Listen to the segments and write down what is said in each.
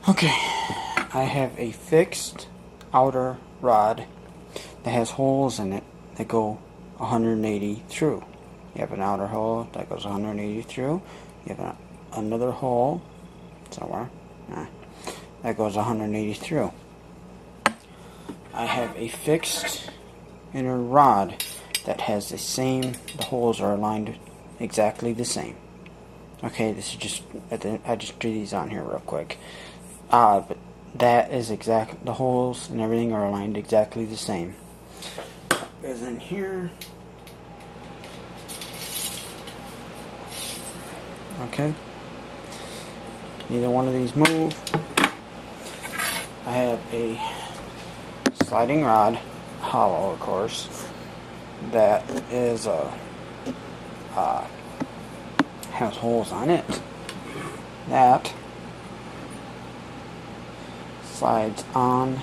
Okay, I have a fixed outer rod that has holes in it that go 180 through. You have an outer hole that goes 180 through. You have another hole somewhere that goes 180 through. I have a fixed inner rod that has the holes are aligned exactly the same. Okay, this is just, I just drew these on here real quick. But that is exact, the holes and everything are aligned exactly the same. Goes in here. Okay. Neither one of these move. I have a sliding rod, hollow of course, that is has holes on it. That slides on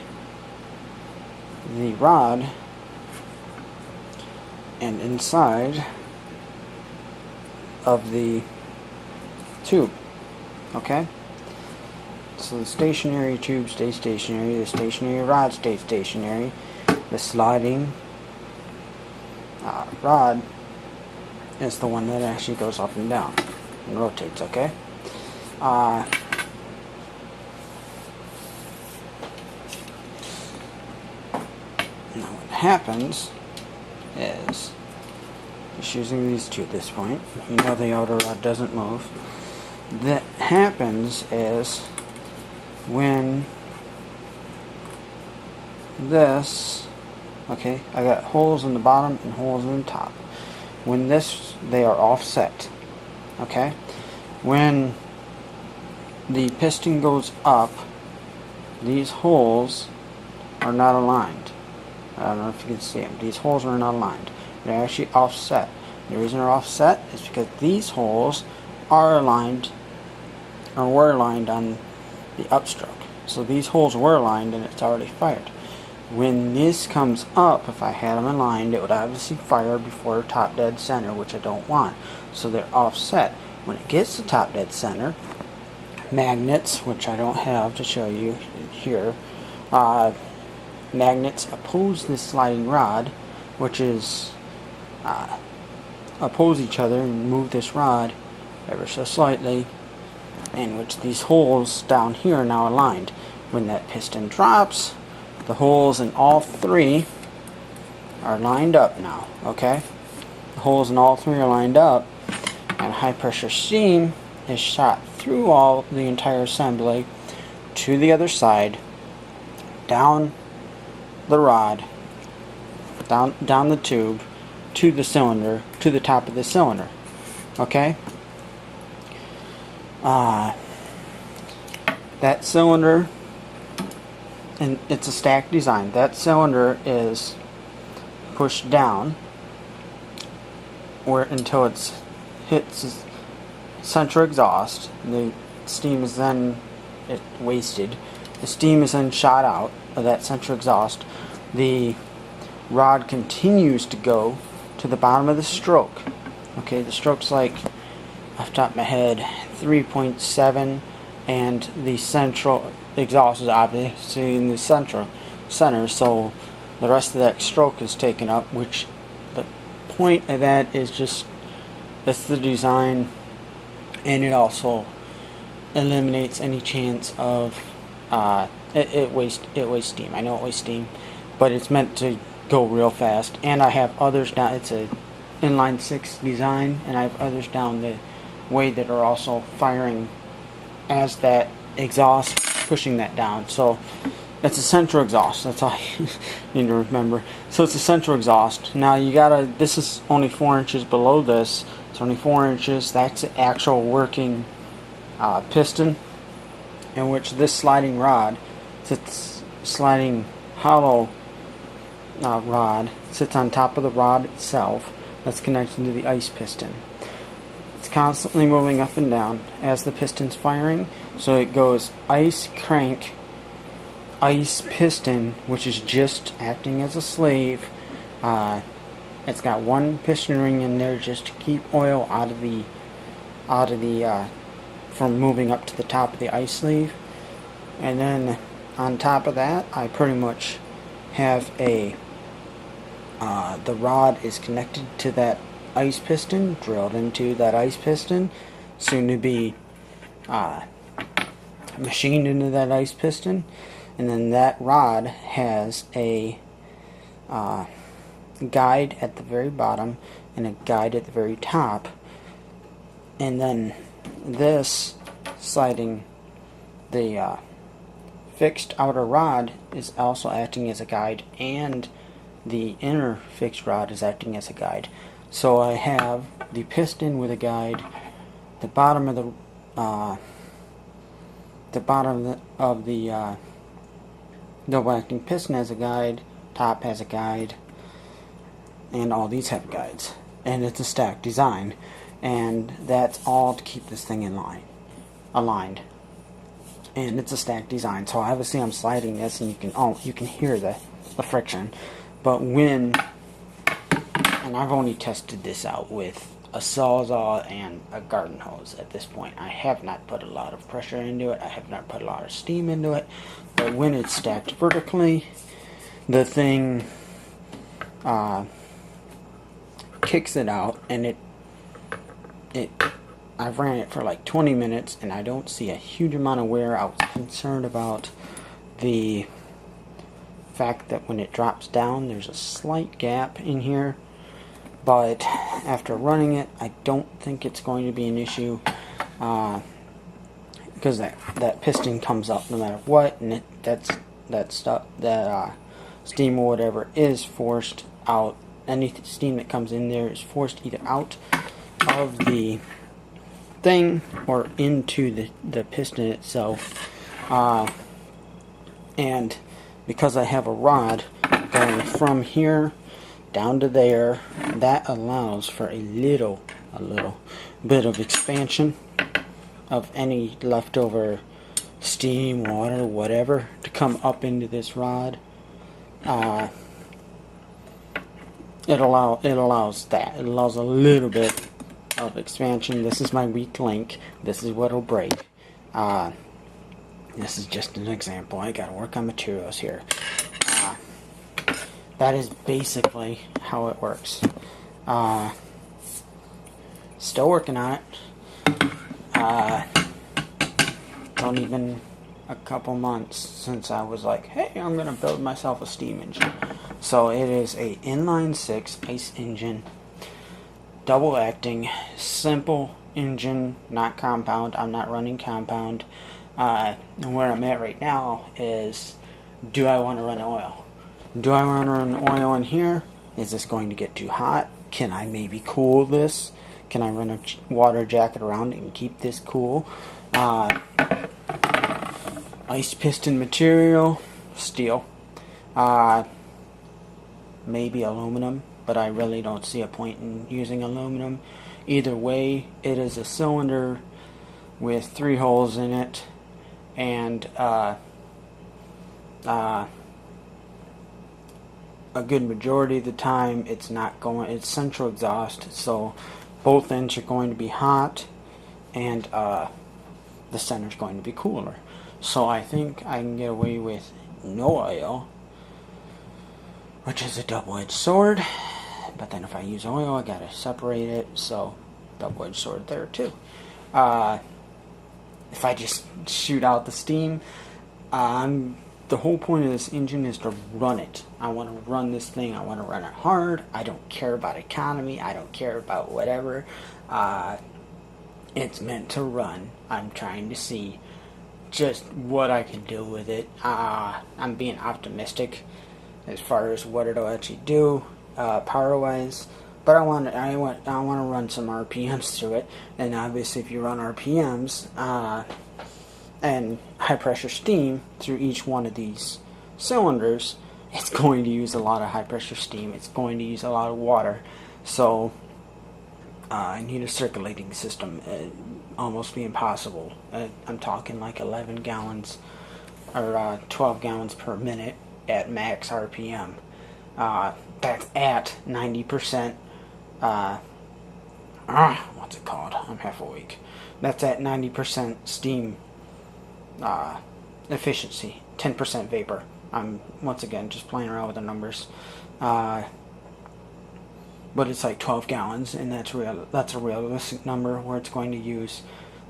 the rod and inside of the tube. Okay? So the stationary tube stays stationary, the stationary rod stays stationary, the sliding rod is the one that actually goes up and down and rotates, okay? Now what happens is, just using these two at this point, you know the outer rod doesn't move. That happens is when this, okay, I got holes in the bottom and holes in the top. When they are offset, okay? When the piston goes up, these holes are not aligned. I don't know if you can see them. These holes are not aligned. They're actually offset. The reason they're offset is because these holes are aligned, or were aligned on the upstroke. So these holes were aligned and it's already fired. When this comes up, if I had them aligned, it would obviously fire before top dead center, which I don't want. So they're offset. When it gets to top dead center, magnets, which I don't have to show you here, magnets oppose this sliding rod, which is oppose each other and move this rod ever so slightly, in which these holes down here are now aligned. When that piston drops, the holes in all three are lined up now, okay? The holes in all three are lined up, and high pressure steam is shot through the entire assembly to the other side, down the rod, down the tube, to the cylinder, to the top of the cylinder, okay? That cylinder, and it's a stacked design, that cylinder is pushed down until it hits central exhaust. The steam is then wasted. The steam is then shot out of that central exhaust. The rod continues to go to the bottom of the stroke. Okay, the stroke's like, off the top of my head, 3.7, and the central exhaust is obviously in the center, so the rest of that stroke is taken up, which the point of that is just, that's the design, and it also eliminates any chance of it wastes steam. I know it wastes steam, but it's meant to go real fast. And I have others down, it's a inline 6 design, and I have others down the way that are also firing as that exhaust, pushing that down. So it's a central exhaust, that's all you need to remember. So it's a central exhaust. Now this is only 4 inches below this. It's only 4 inches. That's the actual working piston, in which this sliding rod sliding hollow rod sits on top of the rod itself that's connected to the ice piston. It's constantly moving up and down as the piston's firing, so it goes ice crank, ice piston, which is just acting as a slave. It's got one piston ring in there just to keep oil out of the from moving up to the top of the ice sleeve. And then on top of that, I pretty much have the rod is connected to that ice piston, drilled into that ice piston, soon to be machined into that ice piston. And then that rod has a guide at the very bottom and a guide at the very top. And then this sliding, the fixed outer rod is also acting as a guide, and the inner fixed rod is acting as a guide. So I have the piston with a guide, the bottom of the double acting piston has a guide, top has a guide, and all these have guides. And it's a stacked design, and that's all to keep this thing in line, aligned. And it's a stacked design, so obviously I'm sliding this, and you can hear the friction. But and I've only tested this out with a Sawzall and a garden hose at this point. I have not put a lot of pressure into it. I have not put a lot of steam into it. But when it's stacked vertically, the thing kicks it out, and I've ran it for like 20 minutes, and I don't see a huge amount of wear. I was concerned about the fact that when it drops down, there's a slight gap in here. But after running it, I don't think it's going to be an issue, because that piston comes up no matter what, and that steam or whatever is forced out. Any steam that comes in there is forced either out of the thing or into the piston itself. And because I have a rod going from here down to there, that allows for a little bit of expansion of any leftover steam, water, whatever, to come up into this rod. It allows that. It allows a little bit of expansion. This is my weak link. This is what'll break. This is just an example. I gotta work on materials here. That is basically how it works. Still working on it. Not even a couple months since I was like, hey, I'm gonna build myself a steam engine. So it is a inline 6 ice engine, double acting, simple engine, not compound. I'm not running compound. And where I'm at right now is, do I want to run oil? Do I want to run oil in here? Is this going to get too hot? Can I maybe cool this? Can I run a water jacket around it and keep this cool? Ice piston material, steel. Maybe aluminum, but I really don't see a point in using aluminum. Either way, it is a cylinder with 3 holes in it, and a good majority of the time it's it's central exhaust, so both ends are going to be hot, and the center is going to be cooler. So I think I can get away with no oil, which is a double-edged sword. But then if I use oil, I gotta separate it, so double-edged sword there too. If I just shoot out the steam, the whole point of this engine is to run it. I want to run this thing. I want to run it hard. I don't care about economy. I don't care about whatever. It's meant to run. I'm trying to see just what I can do with it. I'm being optimistic as far as what it'll actually do, power-wise. But I want to run some RPMs through it, and obviously, if you run RPMs and high-pressure steam through each one of these cylinders, it's going to use a lot of high-pressure steam. It's going to use a lot of water. So I need a circulating system. Almost be impossible. I'm talking like 11 gallons or 12 gallons per minute at max RPM. That's at 90%. What's it called? I'm half awake. That's at 90% steam efficiency, 10% vapor. I'm once again just playing around with the numbers, but it's like 12 gallons, and that's a realistic number where it's going to use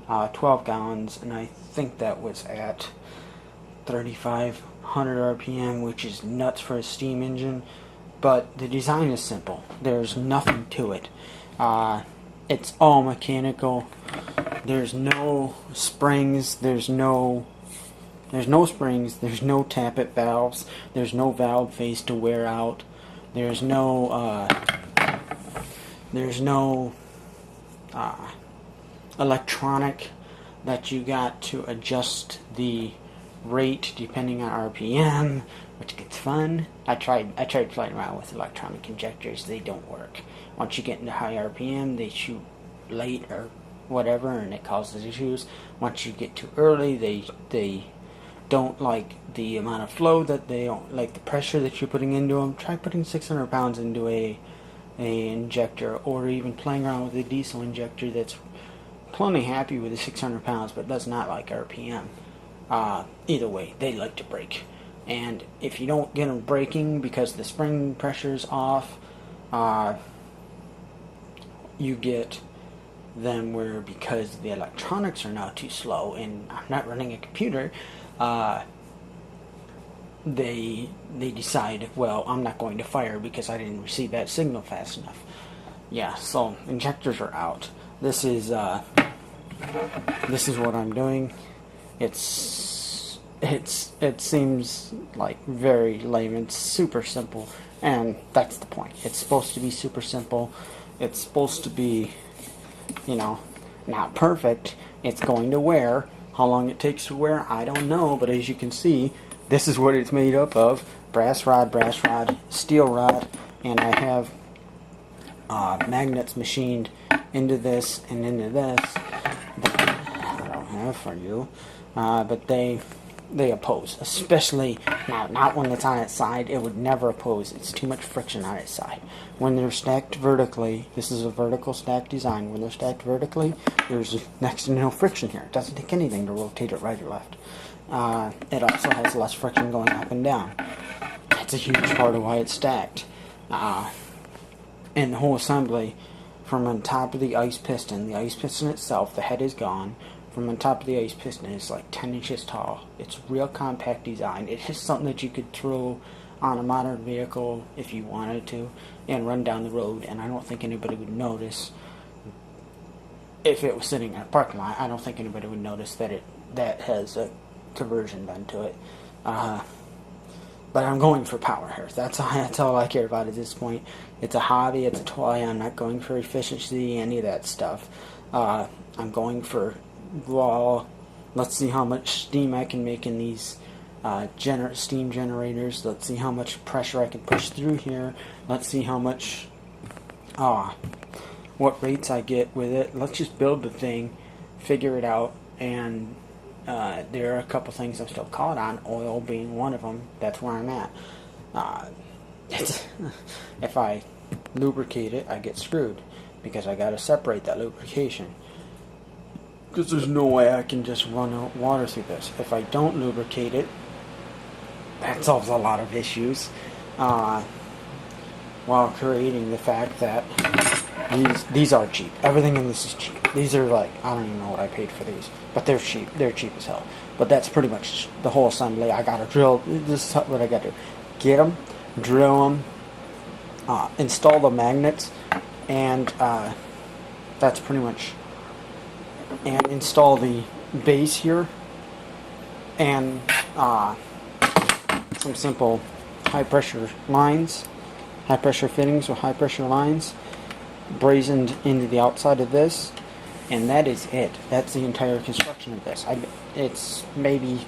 12 gallons, and I think that was at 3,500 RPM, which is nuts for a steam engine. But the design is simple. There's nothing to it. It's all mechanical. There's no springs. There's no springs. There's no tappet valves. There's no valve face to wear out. There's no electronic that you got to adjust the rate depending on RPM, which gets fun. I tried playing around with electronic injectors. They don't work. Once you get into high RPM, they shoot late or whatever, and it causes issues. Once you get too early, they don't like the amount of flow that they don't like, the pressure that you're putting into them. Try putting 600 pounds into a injector, or even playing around with a diesel injector that's plenty happy with the 600 pounds but does not like RPM. Either way, they like to break. And if you don't get them breaking because the spring pressure is off, you get them where, because the electronics are now too slow and I'm not running a computer, they decide, well, I'm not going to fire because I didn't receive that signal fast enough. Yeah, so injectors are out. This is what I'm doing. It seems like very lame. It's super simple, and that's the point. It's supposed to be super simple. It's supposed to be, not perfect. It's going to wear. How long it takes to wear, I don't know, but as you can see, this is what it's made up of. Brass rod, steel rod, and I have magnets machined into this and into this that I don't have for you, but they oppose, especially now, not when it's on its side. It would never oppose. It's too much friction on its side. When they're stacked vertically, this is a vertical stack design. When they're stacked vertically, there's next to no friction here. It doesn't take anything to rotate it right or left. It also has less friction going up and down. That's a huge part of why it's stacked. And the whole assembly, from on top of the ice piston itself, the head is gone. From on top of the ice piston, it's like 10 inches tall. It's real compact design. It's just something that you could throw on a modern vehicle if you wanted to and run down the road, and I don't think anybody would notice. If it was sitting in a parking lot, I don't think anybody would notice that has a conversion done to it. But I'm going for power here. That's all I care about at this point. It's a hobby. It's a toy. I'm not going for efficiency, any of that stuff. I'm going for raw. Let's see how much steam I can make in these steam generators. Let's see how much pressure I can push through here. Let's see how much, what rates I get with it. Let's just build the thing, figure it out, and there are a couple things I'm still caught on, oil being one of them. That's where I'm at. If I lubricate it, I get screwed because I got to separate that lubrication. Because there's no way I can just run out water through this. If I don't lubricate it, that solves a lot of issues, while creating the fact that these are cheap. Everything in this is cheap. These are like, I don't even know what I paid for these, but they're cheap. They're cheap as hell. But that's pretty much the whole assembly. I gotta drill. This is what I gotta do: get them, drill them, install the magnets, and that's pretty much. And install the base here, and some simple high pressure lines, high pressure fittings with high pressure lines brazened into the outside of this, and that is it. That's the entire construction of this. It's maybe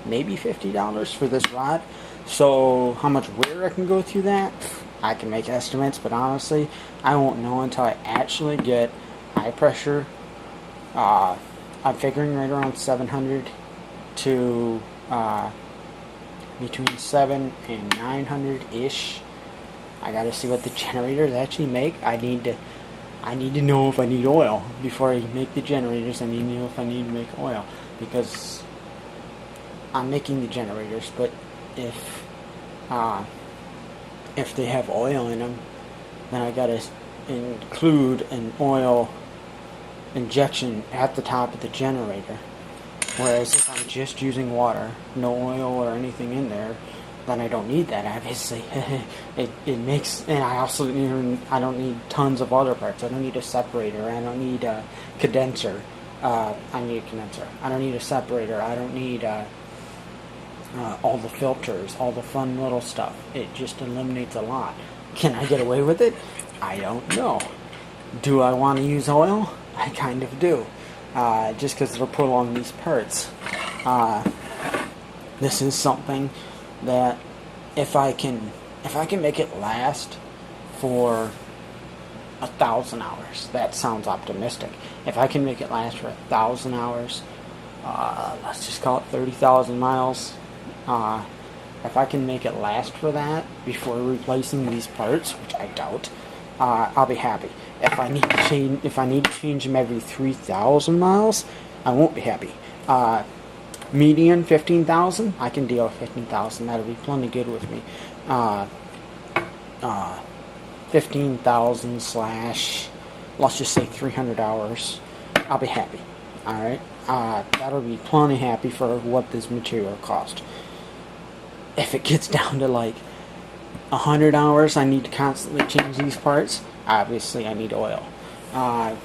$50 for this rod. So how much wear I can go through that, I can make estimates, but honestly I won't know until I actually get high pressure. I'm figuring right around 700 to between 7 and 900 ish. I gotta see what the generators actually make. I need to know if I need oil before I make the generators. I need to know if I need to make oil, because I'm making the generators, but uh, if they have oil in them, then I gotta include an oil injection at the top of the generator. Whereas if I'm just using water, no oil or anything in there, then I don't need that. Obviously, it makes, and I don't need tons of other parts. I don't need a separator. I don't need a condenser. I need a condenser. I don't need a separator. I don't need all the filters, all the fun little stuff. It just eliminates a lot. Can I get away with it? I don't know. Do I want to use oil? I kind of do. Just because it'll prolong these parts. This is something that if I can make it last for 1,000 hours, that sounds optimistic. If I can make it last for 1,000 hours, let's just call it 30,000 miles. If I can make it last for that before replacing these parts, which I doubt, I'll be happy. If I need to change them every 3,000 miles, I won't be happy. Median 15,000, I can deal with 15,000. That'll be plenty good with me. 15,000 slash, let's just say 300 hours, I'll be happy. All right, that'll be plenty happy for what this material cost. If it gets down to like 100 hours, I need to constantly change these parts. Obviously, I need oil. And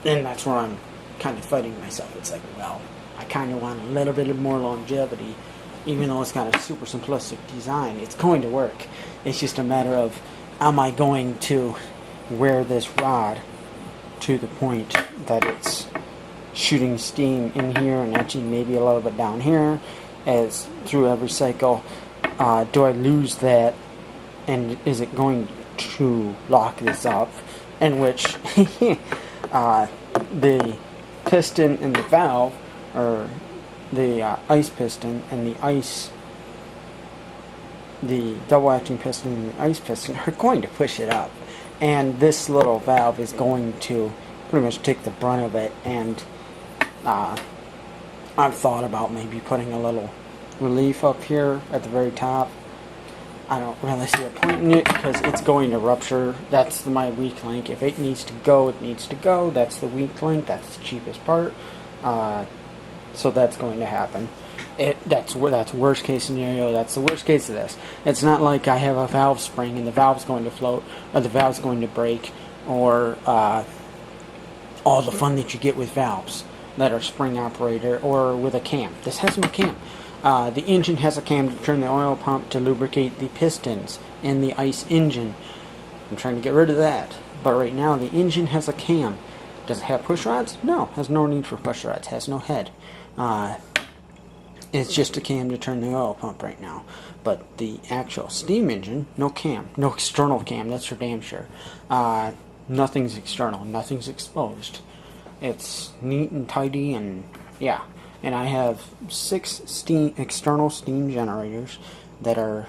that's where I'm kind of fighting myself. It's like, well, I kind of want a little bit more longevity, even though it's got a super simplistic design. It's going to work. It's just a matter of, am I going to wear this rod to the point that it's shooting steam in here and etching maybe a little bit down here as through every cycle? Do I lose that, and is it going to lock this up? In which the piston and the valve, or the ice piston and the double action piston and the ice piston are going to push it up, and this little valve is going to pretty much take the brunt of it. And I've thought about maybe putting a little relief up here at the very top. I don't really see a point in it because it's going to rupture. That's my weak link. If it needs to go, it needs to go. That's the weak link. That's the cheapest part. So that's going to happen. That's worst case scenario. That's the worst case of this. It's not like I have a valve spring and the valve's going to float or the valve's going to break, or all the fun that you get with valves that are spring operated or with a cam. This has no cam. The engine has a cam to turn the oil pump to lubricate the pistons in the ice engine. I'm trying to get rid of that. But right now the engine has a cam. Does it have push rods? No, has no need for push rods. Has no head. It's just a cam to turn the oil pump right now. But the actual steam engine, no cam. No external cam, that's for damn sure. Nothing's external. Nothing's exposed. It's neat and tidy, and yeah. And I have 6 external steam generators that are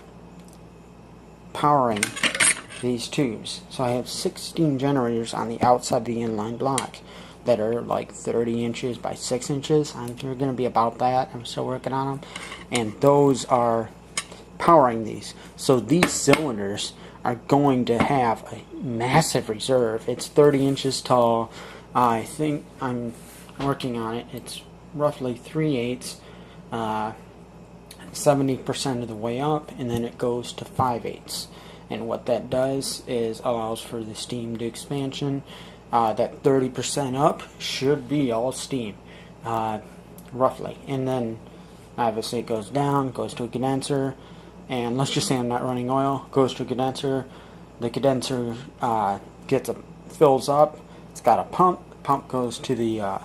powering these tubes. So I have 6 steam generators on the outside of the inline block that are like 30 inches by 6 inches. They're going to be about that. I'm still working on them. And those are powering these. So these cylinders are going to have a massive reserve. It's 30 inches tall. I think I'm working on it. It's roughly 3/8, 70% of the way up, and then it goes to 5/8. And what that does is allows for the steam to expansion. That 30% up should be all steam, roughly. And then obviously it goes down, goes to a condenser, and let's just say I'm not running oil, goes to a condenser. The condenser fills up. It's got a pump. Pump goes to the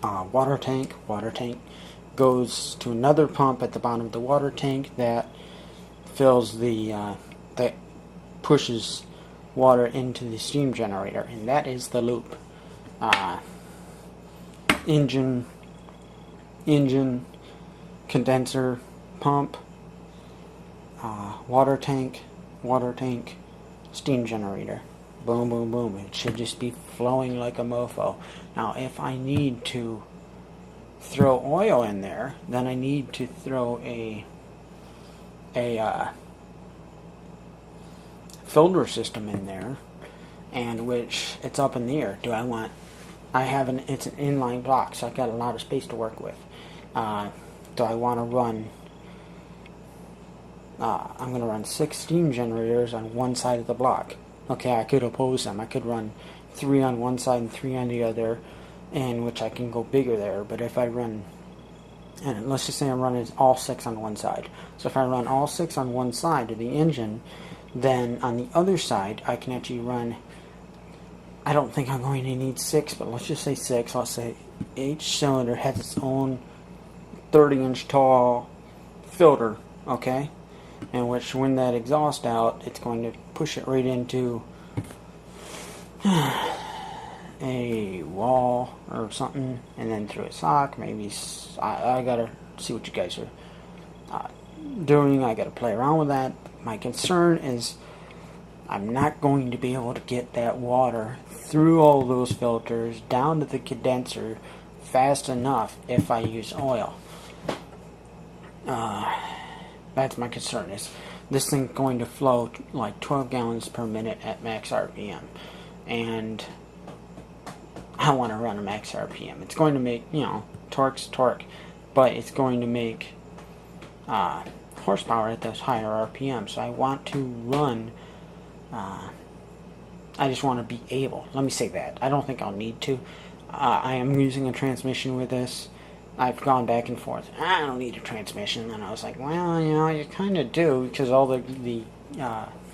water tank. Water tank goes to another pump at the bottom of the water tank that fills that pushes water into the steam generator, and that is the loop. Engine, condenser, pump, water tank, steam generator. Boom, boom, boom. It should just be flowing like a mofo. Now, if I need to throw oil in there, then I need to throw a filter system in there, and which it's up in the air. Do I want? It's an inline block, so I've got a lot of space to work with. Do I want to run? I'm going to run 6 steam generators on one side of the block. Okay, I could oppose them. I could run 3 on one side and 3 on the other, and which I can go bigger there. But if I run, and let's just say I'm running all 6 on one side. So if I run all 6 on one side of the engine, then on the other side I can actually run, I don't think I'm going to need 6, but let's just say 6. Let's say each cylinder has its own 30-inch tall filter, okay? In which when that exhaust out, it's going to push it right into a wall or something, and then through a sock, maybe. I gotta see what you guys are doing. I gotta play around with that. My concern is I'm not going to be able to get that water through all those filters down to the condenser fast enough if I use oil. That's my concern. Is this thing going to flow like 12 gallons per minute at max RPM? And I want to run a max RPM. It's going to make, torque's torque, but it's going to make horsepower at those higher RPM. So I want to run, I just want to be able. Let me say that. I don't think I'll need to. I am using a transmission with this. I've gone back and forth. I don't need a transmission. And I was like, well, you kind of do, because all the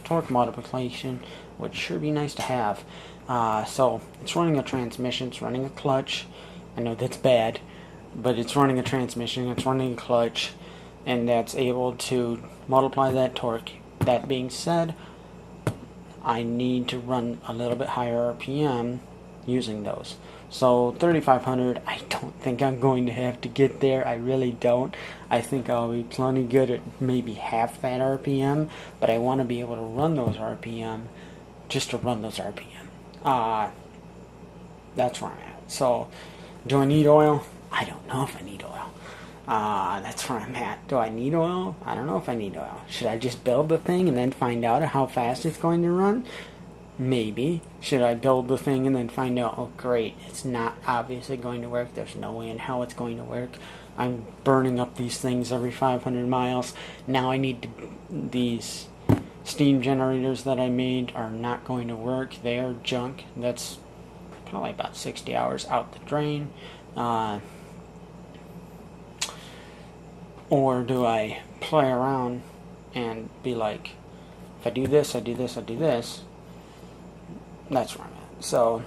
torque multiplication would sure be nice to have. So it's running a transmission. It's running a clutch. I know that's bad, but it's running a transmission. It's running a clutch, and that's able to multiply that torque. That being said, I need to run a little bit higher RPM using those. So 3,500, I don't think I'm going to have to get there. I really don't. I think I'll be plenty good at maybe half that RPM, but I want to be able to run those RPM just to run those RPM. That's where I'm at. So, do I need oil? I don't know if I need oil. That's where I'm at. Do I need oil? I don't know if I need oil. Should I just build the thing and then find out how fast it's going to run? Maybe. Should I build the thing and then find out, oh great, it's not obviously going to work, there's no way in hell it's going to work, I'm burning up these things every 500 miles, now I need to, these steam generators that I made are not going to work, they are junk, that's probably about 60 hours out the drain. Or do I play around and be like, if I do this, I do this, I do this, that's where I'm at. So,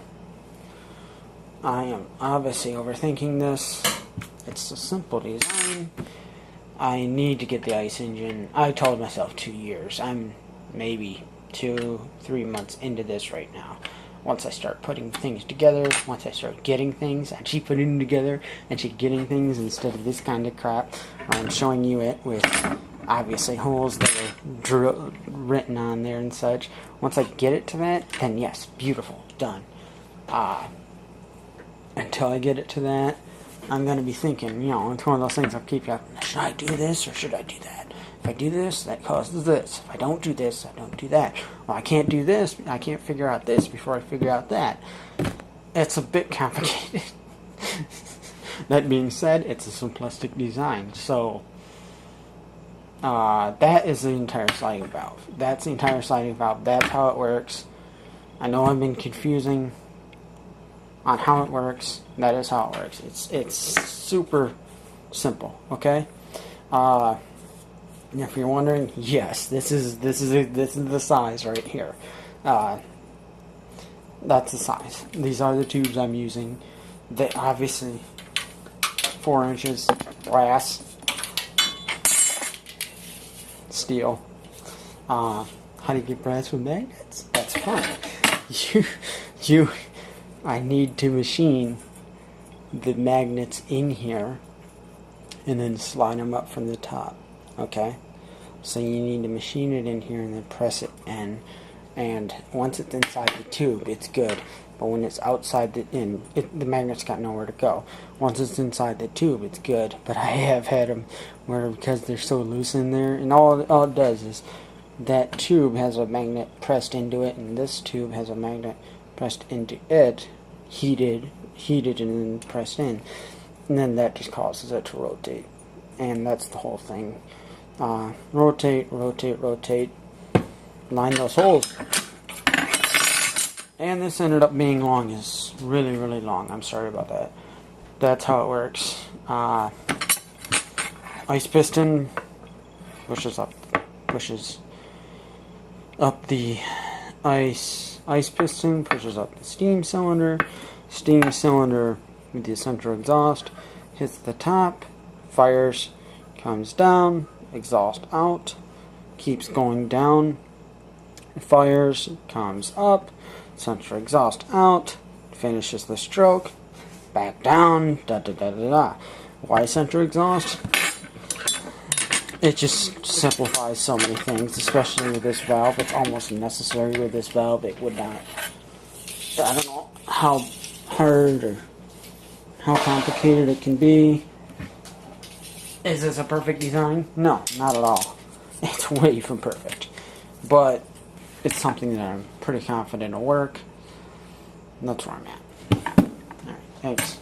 I am obviously overthinking this. It's a simple design. I need to get the ICE engine. I told myself 2 years. I'm maybe 2-3 months into this right now. Once I start putting things together, once I start getting things, actually putting them together, actually getting things instead of this kind of crap. I'm showing you it with obviously holes that are written on there and such. Once I get it to that, then yes, beautiful, done. Until I get it to that, I'm going to be thinking, it's one of those things I'll keep you up. Should I do this or should I do that? If I do this, that causes this. If I don't do this, I don't do that. Well, I can't do this, I can't figure out this before I figure out that. It's a bit complicated. That being said, it's a simplistic design, so that is the entire sliding valve. That's the entire sliding valve. That's how it works. I know I've been confusing on how it works. That is how it works. It's super simple. Okay. If you're wondering, yes, this is the size right here. That's the size. These are the tubes I'm using. They obviously 4 inches brass. Steel. How do you get brass with magnets? That's fun. I need to machine the magnets in here and then slide them up from the top. Okay? So you need to machine it in here and then press it in. And once it's inside the tube, it's good. but when it's outside the magnet's got nowhere to go. Once it's inside the tube, it's good. But I have had them where, because they're so loose in there, and all it does is that tube has a magnet pressed into it, and this tube has a magnet pressed into it, heated and then pressed in, and then that just causes it to rotate, and that's the whole thing. Rotate, line those holes. And this ended up being long, is really, really long. I'm sorry about that. That's how it works. Ice piston pushes up the ice piston, pushes up the steam cylinder. Steam cylinder with the central exhaust hits the top, fires, comes down, exhaust out, keeps going down, fires, comes up, central exhaust out, finishes the stroke, back down, da da da da da. Why central exhaust? It just simplifies so many things, especially with this valve. It's almost necessary with this valve. It would not. I don't know how hard or how complicated it can be. Is this a perfect design? No, not at all. It's way from perfect. But it's something that I'm pretty confident will work. And that's where I'm at. Alright, thanks.